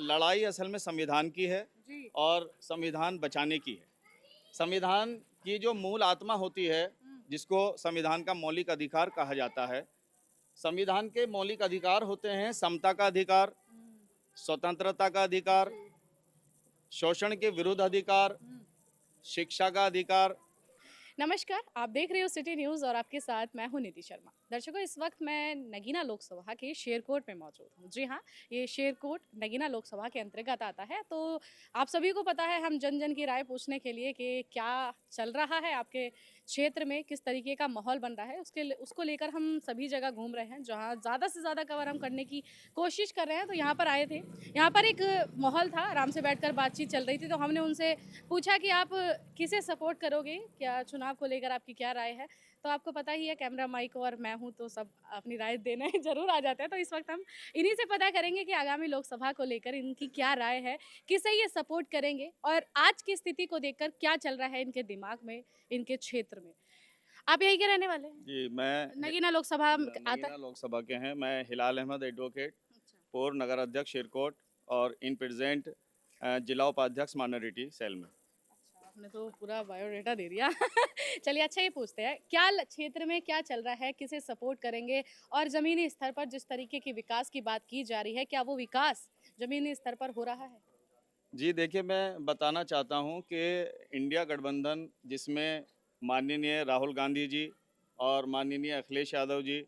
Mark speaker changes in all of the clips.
Speaker 1: लड़ाई असल में संविधान की है
Speaker 2: जी।
Speaker 1: और संविधान बचाने की है। संविधान की जो मूल आत्मा होती है, जिसको संविधान का मौलिक अधिकार कहा जाता है, संविधान के मौलिक अधिकार होते हैं समता का अधिकार, स्वतंत्रता का अधिकार, शोषण के विरुद्ध अधिकार, शिक्षा का अधिकार।
Speaker 2: नमस्कार, आप देख रहे हो सिटी न्यूज़ और आपके साथ मैं हूं नीति शर्मा। दर्शकों, इस वक्त मैं नगीना लोकसभा के शेरकोट में मौजूद हूं। जी हाँ, ये शेरकोट नगीना लोकसभा के अंतर्गत आता है। तो आप सभी को पता है, हम जन जन की राय पूछने के लिए कि क्या चल रहा है आपके क्षेत्र में, किस तरीके का माहौल बन रहा है, उसको लेकर हम सभी जगह घूम रहे हैं। जहाँ ज़्यादा से ज़्यादा कवर हम करने की कोशिश कर रहे हैं। तो यहाँ पर आए थे, यहाँ पर एक माहौल था, आराम से बैठकर बातचीत चल रही थी। तो हमने उनसे पूछा कि आप किसे सपोर्ट करोगे, क्या चुनाव को लेकर आपकी क्या राय है। तो आपको पता ही है, कैमरा माइक और मैं हूं तो सब अपनी राय देने जरूर आ जाते हैं। तो इस वक्त हम इन्हीं से पता करेंगे कि आगामी लोकसभा को लेकर इनकी क्या राय है, किसे ये सपोर्ट करेंगे और आज की स्थिति को देखकर क्या चल रहा है इनके दिमाग में, इनके क्षेत्र में। आप यही के रहने वाले हैं?
Speaker 1: जी, मैं
Speaker 2: नगीना लोकसभा आता
Speaker 1: नगीना
Speaker 2: है।
Speaker 1: लोकसभा के हैं। मैं हिलाल अहमद एडवोकेट,
Speaker 2: अच्छा।
Speaker 1: पूर्व नगर अध्यक्ष शेरकोट और इन प्रेजेंट जिला उपाध्यक्ष माइनॉरिटी सेल में।
Speaker 2: अच्छा, आपने तो पूरा बायोडाटा दे दिया। चलिए, अच्छा ये पूछते हैं, क्या क्षेत्र में क्या चल रहा है, किसे सपोर्ट करेंगे और ज़मीनी स्तर पर जिस तरीके की विकास की बात की जा रही है, क्या वो विकास ज़मीनी स्तर पर हो रहा है?
Speaker 1: जी देखिए, मैं बताना चाहता हूं कि इंडिया गठबंधन, जिसमें माननीय राहुल गांधी जी और माननीय अखिलेश यादव जी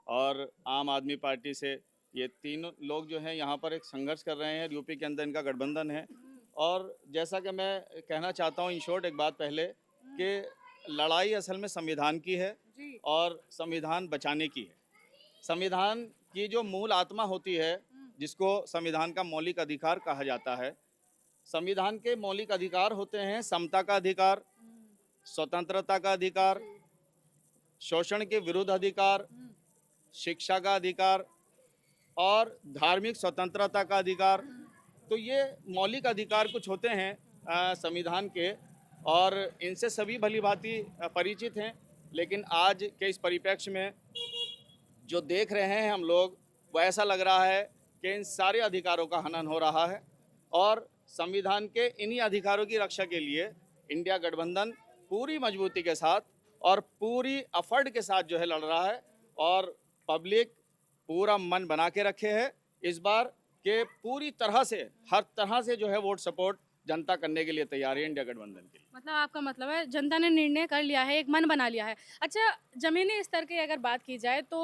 Speaker 1: और आम आदमी पार्टी से, ये तीनों लोग जो हैं यहाँ पर एक संघर्ष कर रहे हैं। यूपी के अंदर इनका गठबंधन है। और जैसा कि मैं कहना चाहता हूँ इन शॉर्ट एक बात पहले, कि लड़ाई असल में संविधान की है
Speaker 2: जी।
Speaker 1: और संविधान बचाने की है। संविधान की जो मूल आत्मा होती है, जिसको संविधान का मौलिक अधिकार कहा जाता है, संविधान के मौलिक अधिकार होते हैं समता का अधिकार, स्वतंत्रता का अधिकार, शोषण के विरुद्ध अधिकार, शिक्षा का अधिकार और धार्मिक स्वतंत्रता का अधिकार। तो ये मौलिक अधिकार कुछ होते हैं संविधान के, और इनसे सभी भली भांति परिचित हैं। लेकिन आज के इस परिप्रेक्ष्य में जो देख रहे हैं हम लोग, वो ऐसा लग रहा है कि इन सारे अधिकारों का हनन हो रहा है। और संविधान के इन्हीं अधिकारों की रक्षा के लिए इंडिया गठबंधन पूरी मजबूती के साथ और पूरी एफर्ट के साथ जो है लड़ रहा है। और पब्लिक पूरा मन बना के रखे है इस बार के पूरी तरह से, हर तरह से जो है वोट सपोर्ट जनता करने के लिए तैयार है इंडिया गठबंधन के लिए।
Speaker 2: मतलब आपका मतलब है जनता ने निर्णय कर लिया है, एक मन बना लिया है। अच्छा, ज़मीनी स्तर की अगर बात की जाए तो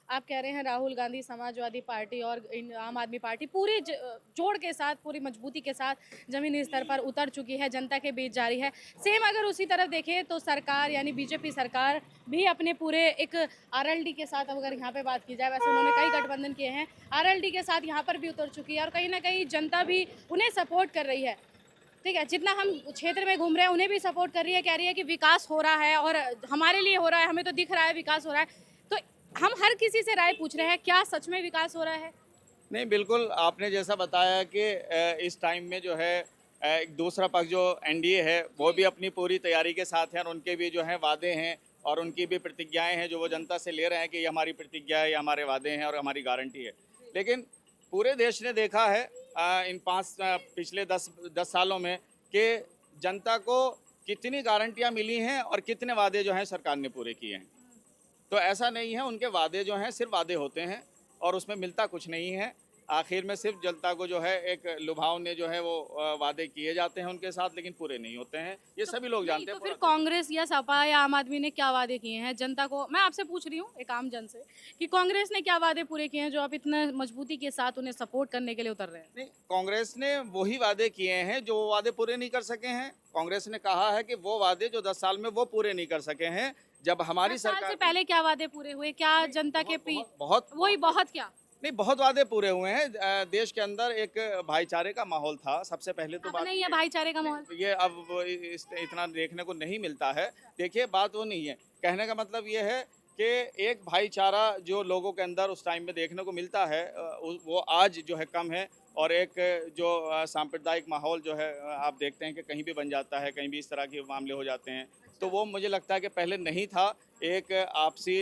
Speaker 2: आप कह रहे हैं राहुल गांधी, समाजवादी पार्टी और आम आदमी पार्टी पूरी जोड़ के साथ, पूरी मजबूती के साथ ज़मीनी स्तर पर उतर चुकी है, जनता के बीच जा रही है। सेम अगर उसी तरफ देखें तो सरकार यानी बीजेपी सरकार भी अपने पूरे एक आरएलडी के साथ, अगर यहाँ पे बात की जाए, वैसे उन्होंने कई गठबंधन किए हैं, आरएलडी के साथ यहाँ पर भी उतर चुकी है और कहीं ना कहीं जनता भी उन्हें सपोर्ट कर रही है। ठीक है, जितना हम क्षेत्र में घूम रहे हैं उन्हें भी सपोर्ट कर रही है, कह रही है कि विकास हो रहा है और हमारे लिए हो रहा है, हमें तो दिख रहा है विकास हो रहा है। तो हम हर किसी से राय पूछ रहे हैं, क्या सच में विकास हो रहा है?
Speaker 1: नहीं, बिल्कुल आपने जैसा बताया कि इस टाइम में जो है एक दूसरा पक्ष जो एनडीए है, वो भी अपनी पूरी तैयारी के साथ है और उनके भी जो है वादे हैं और उनकी भी प्रतिज्ञाएं हैं जो वो जनता से ले रहे हैं कि ये हमारी प्रतिज्ञा है, ये हमारे वादे हैं और हमारी गारंटी है। लेकिन पूरे देश ने देखा है इन पिछले 10 सालों में कि जनता को कितनी गारंटियां मिली हैं और कितने वादे जो हैं सरकार ने पूरे किए हैं। तो ऐसा नहीं है, उनके वादे जो हैं सिर्फ वादे होते हैं और उसमें मिलता कुछ नहीं है। आखिर में सिर्फ जनता को जो है एक लुभावने जो है वो वादे किए जाते हैं उनके साथ, लेकिन पूरे नहीं होते हैं। ये सभी लोग
Speaker 2: नहीं,
Speaker 1: जानते
Speaker 2: तो
Speaker 1: हैं।
Speaker 2: फिर कांग्रेस या सपा या आम आदमी ने क्या वादे किए हैं जनता को? मैं आपसे पूछ रही हूँ एक आम जन से कि कांग्रेस ने क्या वादे पूरे किए हैं जो आप इतना मजबूती के साथ उन्हें सपोर्ट करने के लिए उतर रहे हैं?
Speaker 1: नहीं, कांग्रेस ने वही वादे किए हैं जो वो वादे पूरे नहीं कर सके हैं। कांग्रेस ने कहा है कि वो वादे जो 10 साल में वो पूरे नहीं कर सके हैं, जब हमारी
Speaker 2: 10 साल
Speaker 1: सरकार
Speaker 2: से पहले क्या वादे पूरे हुए? क्या जनता के
Speaker 1: बहुत बहुत
Speaker 2: वही बहुत क्या?
Speaker 1: नहीं, बहुत वादे पूरे हुए हैं। देश के अंदर एक भाईचारे का माहौल था। सबसे पहले तो
Speaker 2: अब
Speaker 1: बात
Speaker 2: नहीं है भाईचारे का माहौल?
Speaker 1: ये अब इतना देखने को नहीं मिलता है। देखिए, बात वो नहीं है। कहने का मतलब ये है कि एक भाईचारा जो लोगों के अंदर उस टाइम में देखने को मिलता है, वो आज जो है कम है। और एक जो सांप्रदायिक माहौल जो है, आप देखते हैं कि कहीं भी बन जाता है, कहीं भी इस तरह के मामले हो जाते हैं। तो वो मुझे लगता है कि पहले नहीं था। एक आपसी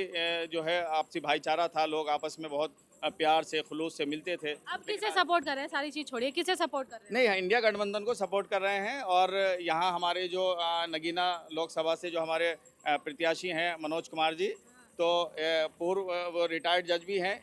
Speaker 1: जो है आपसी भाईचारा था, लोग आपस में बहुत प्यार से खुलूस से मिलते थे।
Speaker 2: अब किसे सपोर्ट कर रहे हैं, सारी चीज छोड़िए, किसे सपोर्ट कर रहे हैं?
Speaker 1: नहीं, इंडिया गठबंधन को सपोर्ट कर रहे हैं और यहाँ हमारे जो नगीना लोकसभा से जो हमारे प्रत्याशी हैं मनोज कुमार जी, तो पूर्व वो रिटायर्ड जज भी हैं,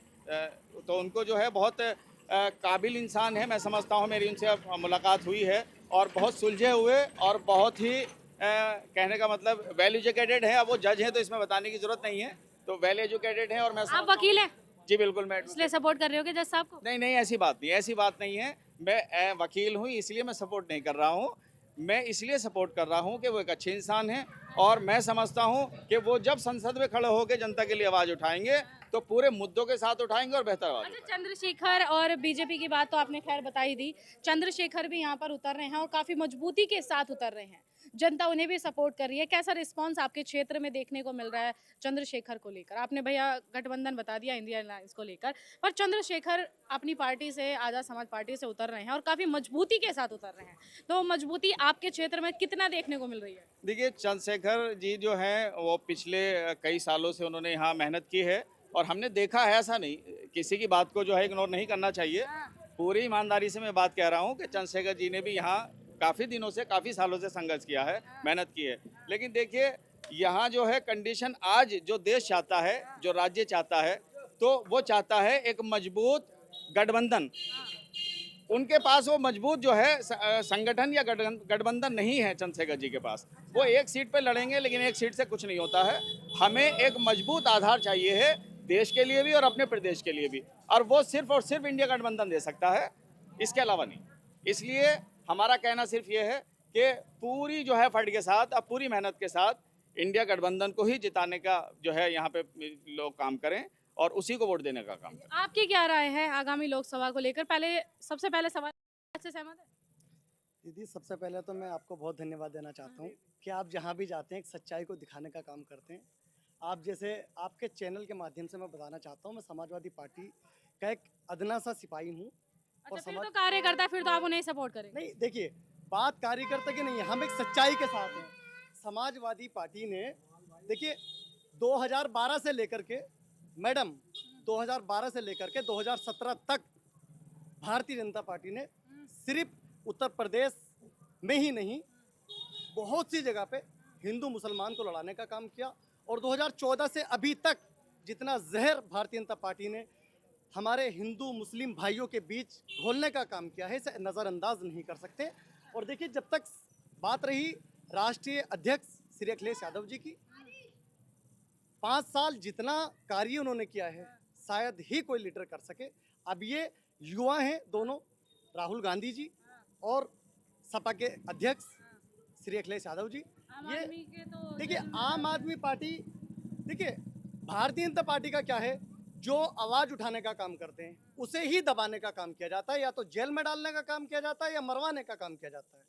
Speaker 1: तो उनको जो है बहुत काबिल इंसान है, मैं समझता हूँ। मेरी उनसे अब मुलाकात हुई है और बहुत सुलझे हुए और बहुत ही कहने का मतलब वेल एजुकेटेड है। अब वो जज हैं तो इसमें बताने की जरूरत नहीं है, तो वेल एजुकेटेड है। और मैं
Speaker 2: आप वकील हैं,
Speaker 1: जी बिल्कुल, मैं
Speaker 2: इसलिए सपोर्ट कर रहे हो कि जज साहब को?
Speaker 1: नहीं नहीं, ऐसी बात नहीं, ऐसी बात नहीं है। मैं वकील हूँ इसलिए मैं सपोर्ट नहीं कर रहा हूँ। मैं इसलिए सपोर्ट कर रहा हूँ कि वो एक अच्छे इंसान हैं और मैं समझता हूँ कि वो जब संसद में खड़े होकर जनता के लिए आवाज़ उठाएंगे तो पूरे मुद्दों के साथ उठाएंगे और बेहतर आवाज़
Speaker 2: अच्छा, चंद्रशेखर और बीजेपी की बात तो आपने खैर बता ही दी। चंद्रशेखर भी यहाँ पर उतर रहे हैं और काफी मजबूती के साथ उतर रहे हैं, जनता उन्हें भी सपोर्ट कर रही है। कैसा रिस्पांस आपके क्षेत्र में देखने को मिल रहा है चंद्रशेखर को लेकर? आपने भैया गठबंधन बता दिया इंडिया अलायंस को लेकर, पर चंद्रशेखर अपनी पार्टी से, आजाद समाज पार्टी से उतर रहे हैं और काफी मजबूती के साथ उतर रहे हैं, तो मजबूती आपके क्षेत्र में कितना देखने को मिल रही है?
Speaker 1: देखिए, चंद्रशेखर जी जो हैं वो पिछले कई सालों से उन्होंने यहाँ मेहनत की है और हमने देखा है, ऐसा नहीं, किसी की बात को जो है इग्नोर नहीं करना चाहिए। पूरी ईमानदारी से मैं बात कह रहा हूँ कि चंद्रशेखर जी ने भी यहाँ काफ़ी दिनों से, काफ़ी सालों से संघर्ष किया है, मेहनत की है। लेकिन देखिए, यहाँ जो है कंडीशन आज जो देश चाहता है, जो राज्य चाहता है, तो वो चाहता है एक मजबूत गठबंधन। उनके पास वो मजबूत जो है संगठन या गठबंधन नहीं है चंद्रशेखर जी के पास। वो एक सीट पे लड़ेंगे लेकिन एक सीट से कुछ नहीं होता है। हमें एक मजबूत आधार चाहिए है देश के लिए भी और अपने प्रदेश के लिए भी, और वो सिर्फ और सिर्फ इंडिया गठबंधन दे सकता है, इसके अलावा नहीं। इसलिए हमारा कहना सिर्फ ये है कि पूरी जो है फट के साथ, अब पूरी मेहनत के साथ इंडिया गठबंधन को ही जिताने का जो है यहाँ पे लोग काम करें और उसी को वोट देने का काम करें।
Speaker 2: आपकी क्या राय है आगामी लोकसभा को लेकर? सबसे पहले सवाल से सहमत है?
Speaker 3: दीदी, सबसे पहले तो मैं आपको बहुत धन्यवाद देना चाहता हूँ कि आप जहाँ भी जाते हैं एक सच्चाई को दिखाने का काम करते हैं। आप जैसे आपके चैनल के माध्यम से मैं बताना चाहता हूँ, मैं समाजवादी पार्टी का एक अदना सा सिपाही हूँ।
Speaker 2: अच्छा, फिर तो कार्यकर्ता, फिर तो आप उन्हें सपोर्ट करेंगे?
Speaker 3: नहीं, देखिए, बात कार्यकर्ता की नहीं है, हम एक सच्चाई के साथ हैं। समाजवादी पार्टी ने, देखिए, 2012 से लेकर के, मैडम, 2012 से लेकर के 2017 तक भारतीय जनता पार्टी ने सिर्फ उत्तर प्रदेश में ही नहीं, बहुत सी जगह पे हिंदू मुसलमान को लड़ाने का काम किया। और 2014 से अभी तक जितना जहर भारतीय जनता पार्टी ने हमारे हिंदू मुस्लिम भाइयों के बीच घोलने का काम किया है, इसे नज़रअंदाज नहीं कर सकते। और देखिए, जब तक बात रही राष्ट्रीय अध्यक्ष श्री अखिलेश यादव जी की, 5 साल जितना कार्य उन्होंने किया है शायद ही कोई लीडर कर सके। अब ये युवा हैं दोनों, राहुल गांधी जी और सपा के अध्यक्ष श्री अखिलेश यादव जी। ये देखिए, आम आदमी पार्टी, देखिए, भारतीय जनता पार्टी का क्या है, जो आवाज़ उठाने का काम करते हैं उसे ही दबाने का काम किया जाता है, या तो जेल में डालने का काम किया जाता है या मरवाने का काम किया जाता है।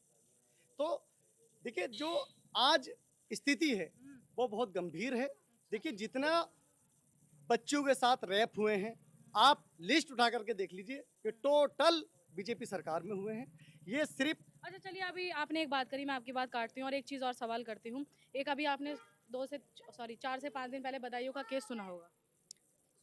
Speaker 3: तो देखिए, जो आज स्थिति है वो बहुत गंभीर है। देखिए, जितना बच्चों के साथ रेप हुए हैं, आप लिस्ट उठा करके देख लीजिए कि टोटल बीजेपी सरकार में हुए हैं। ये सिर्फ,
Speaker 2: अच्छा चलिए, अभी आपने एक बात करी, मैं आपकी बात काटती हूँ और एक चीज़ और सवाल करती हूँ। एक अभी आपने 4 से 5 दिन पहले बदायूं का केस सुना होगा,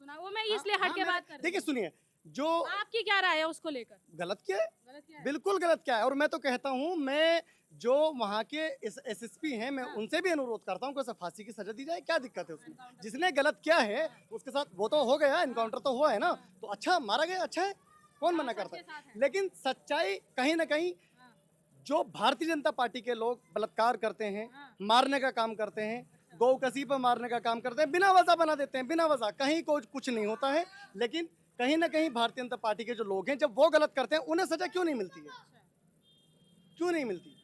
Speaker 2: सुना? वो मैं इसलिए हट के बात कर रही हूँ।
Speaker 3: देखिए, सुनिए, जो
Speaker 2: आपकी क्या राय है उसको लेकर?
Speaker 3: गलत क्या है,
Speaker 2: गलत क्या है?
Speaker 3: बिल्कुल गलत क्या है। और मैं तो कहता हूँ, मैं जो वहाँ के एसएसपी हैं, मैं उनसे भी अनुरोध करता हूँ कि उसे फांसी की सजा दी जाए। क्या दिक्कत है उसमें? जिसने गलत किया है उसके साथ वो तो हो गया, एनकाउंटर तो हुआ है ना, तो अच्छा, मारा गया, अच्छा है, कौन मना करता है। लेकिन सच्चाई कहीं ना कहीं, जो भारतीय जनता पार्टी के लोग बलात्कार करते हैं, मारने का काम करते हैं, गौ कसी पर मारने का काम करते हैं, बिना वजह बना देते हैं, बिना वजह, कहीं कुछ नहीं होता है। लेकिन कहीं ना कहीं भारतीय जनता पार्टी के जो लोग हैं, जब वो गलत करते हैं उन्हें सजा क्यों नहीं मिलती है? क्यों नहीं मिलती?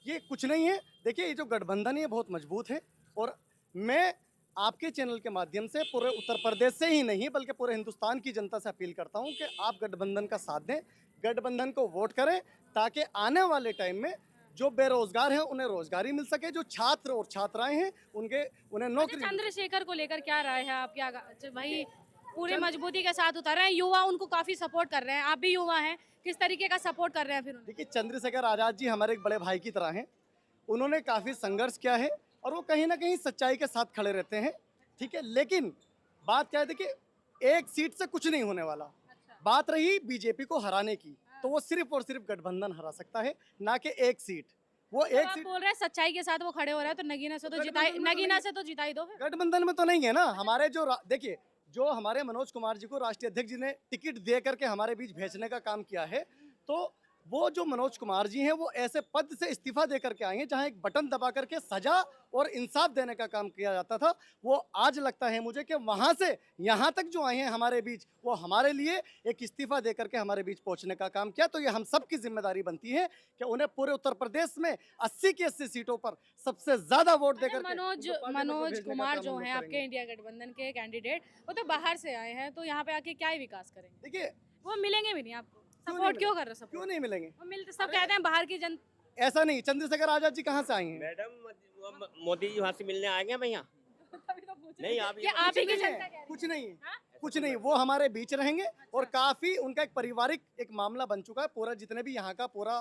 Speaker 3: ये कुछ नहीं है। देखिए, ये जो गठबंधन है बहुत मजबूत है। और मैं आपके चैनल के माध्यम से पूरे उत्तर प्रदेश से ही नहीं बल्कि पूरे हिंदुस्तान की जनता से अपील करता हूं कि आप गठबंधन का साथ दें, गठबंधन को वोट करें, ताकि आने वाले टाइम में जो बेरोजगार हैं उन्हें रोजगारी मिल सके, जो छात्र और छात्राएं हैं उन्हें नौकरी।
Speaker 2: चंद्रशेखर को लेकर क्या राय है आपकी? भाई पूरी मजबूती के साथ उतर रहे हैं, युवा उनको काफी सपोर्ट कर रहे हैं, आप भी युवा हैं, किस तरीके का सपोर्ट कर रहे हैं फिर उन्हें?
Speaker 3: देखिए, चंद्रशेखर आज़ाद जी हमारे एक बड़े भाई की तरह हैं। उन्होंने काफ़ी संघर्ष किया है और वो कहीं ना कहीं सच्चाई के साथ खड़े रहते हैं, ठीक है। लेकिन बात क्या है, देखिए, एक सीट से कुछ नहीं होने वाला। बात रही बीजेपी को हराने की, तो वो सिर्फ और सिर्फ गठबंधन हरा सकता है, ना कि एक सीट। वो
Speaker 2: तो
Speaker 3: एक
Speaker 2: आप
Speaker 3: सीट
Speaker 2: बोल रहे हैं सच्चाई के साथ वो खड़े हो रहे हैं, तो नगीना से तो जिताई,
Speaker 3: गठबंधन में तो
Speaker 2: नगीना
Speaker 3: नहीं-
Speaker 2: से तो जिताई दो फिर।
Speaker 3: गठबंधन में तो नहीं है ना। हमारे जो देखिए, जो हमारे मनोज कुमार जी को राष्ट्रीय अध्यक्ष जी ने टिकट दे करके हमारे बीच भेजने का काम किया है, तो वो जो मनोज कुमार जी हैं वो ऐसे पद से इस्तीफा दे करके आए हैं जहां एक बटन दबा करके सजा और इंसाफ देने का काम किया जाता था। वो आज लगता है मुझे कि वहां से यहाँ तक जो आए हैं हमारे बीच, वो हमारे लिए एक इस्तीफा दे करके हमारे बीच पहुंचने का काम किया। तो ये हम सब की जिम्मेदारी बनती है कि उन्हें पूरे उत्तर प्रदेश में 80 की 80 सीटों पर सबसे ज्यादा वोट
Speaker 2: अच्छा,
Speaker 3: देकर
Speaker 2: मनोज कुमार जो हैं आपके इंडिया गठबंधन के कैंडिडेट, वो तो बाहर से आए हैं, तो यहाँ पे आके क्या ही विकास करेंगे?
Speaker 3: देखिए,
Speaker 2: वो मिलेंगे भी नहीं आपको।
Speaker 3: क्यों
Speaker 2: सपोर्ट
Speaker 3: नहीं
Speaker 2: क्यों कर रहे हो?
Speaker 3: क्यों
Speaker 2: सपोर्ट
Speaker 3: नहीं मिलेंगे?
Speaker 2: वो मिलते, सब कहते हैं बाहर की जनता।
Speaker 3: ऐसा नहीं, चंद्रशेखर आजाद जी कहाँ से आए हैं?
Speaker 4: मैडम मोदी जी वहाँ से मिलने आएंगे भैया? नहीं, आप
Speaker 2: ये आप ही की
Speaker 3: नहीं है,
Speaker 2: जनता कह रही है।
Speaker 3: कुछ नहीं है,
Speaker 2: हाँ?
Speaker 3: कुछ नहीं। वो हमारे बीच रहेंगे और काफी उनका एक पारिवारिक एक मामला बन चुका है। पूरा जितने भी यहाँ का पूरा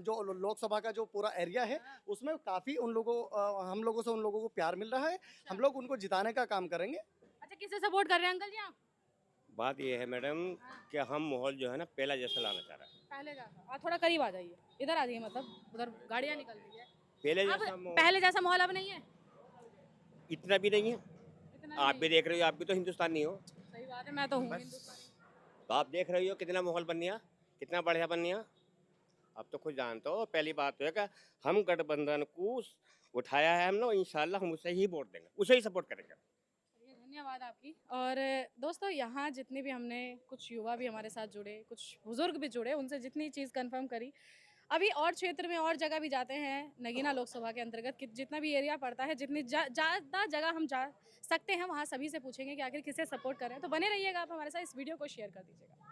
Speaker 3: जो लोकसभा का जो पूरा एरिया है, उसमें काफी उन लोगों हम लोगों से उन लोगों को प्यार मिल रहा है। हम लोग उनको जिताने का काम करेंगे।
Speaker 2: अच्छा, किसे सपोर्ट कर रहे हैं अंकल जी आप?
Speaker 4: बात ये है मैडम कि हम माहौल जो है ना पहला जैसा लाना चाह रहे हैं।
Speaker 2: पहले जैसा। आप थोड़ा करीब आ जाइए, इधर आ जाइए, मतलब उधर गाड़ियाँ निकल रही है।
Speaker 4: पहले
Speaker 2: अब
Speaker 4: जैसा माहौल
Speaker 2: पहले जैसा माहौल अब नहीं है।
Speaker 4: इतना भी नहीं है।
Speaker 2: इतना
Speaker 4: आप
Speaker 2: नहीं
Speaker 4: भी देख रहे हो, आप भी तो हिंदुस्तानी हो।
Speaker 2: है। सही बात है, मैं तो हूँ हिंदुस्तानी।
Speaker 4: तो आप देख रहे हो कितना माहौल बन गया, कितना बढ़िया बन गया। आप तो खुद जानते हो। पहली बात तो है कि हम गठबंधन को उठाया है हमने, इंशाल्लाह हम उसे ही वोट देंगे, उसे ही सपोर्ट करेंगे।
Speaker 2: चलिए, धन्यवाद आपकी। और दोस्तों, यहाँ जितने भी हमने, कुछ युवा भी हमारे साथ जुड़े, कुछ बुजुर्ग भी जुड़े, उनसे जितनी चीज़ कंफर्म करी, अभी और क्षेत्र में और जगह भी जाते हैं नगीना लोकसभा के अंतर्गत, जितना भी एरिया पड़ता है, जितनी ज़्यादा जगह हम जा सकते हैं वहाँ सभी से पूछेंगे कि आखिर किसे सपोर्ट करें। तो बने रहिएगा आप हमारे साथ, इस वीडियो को शेयर कर दीजिएगा।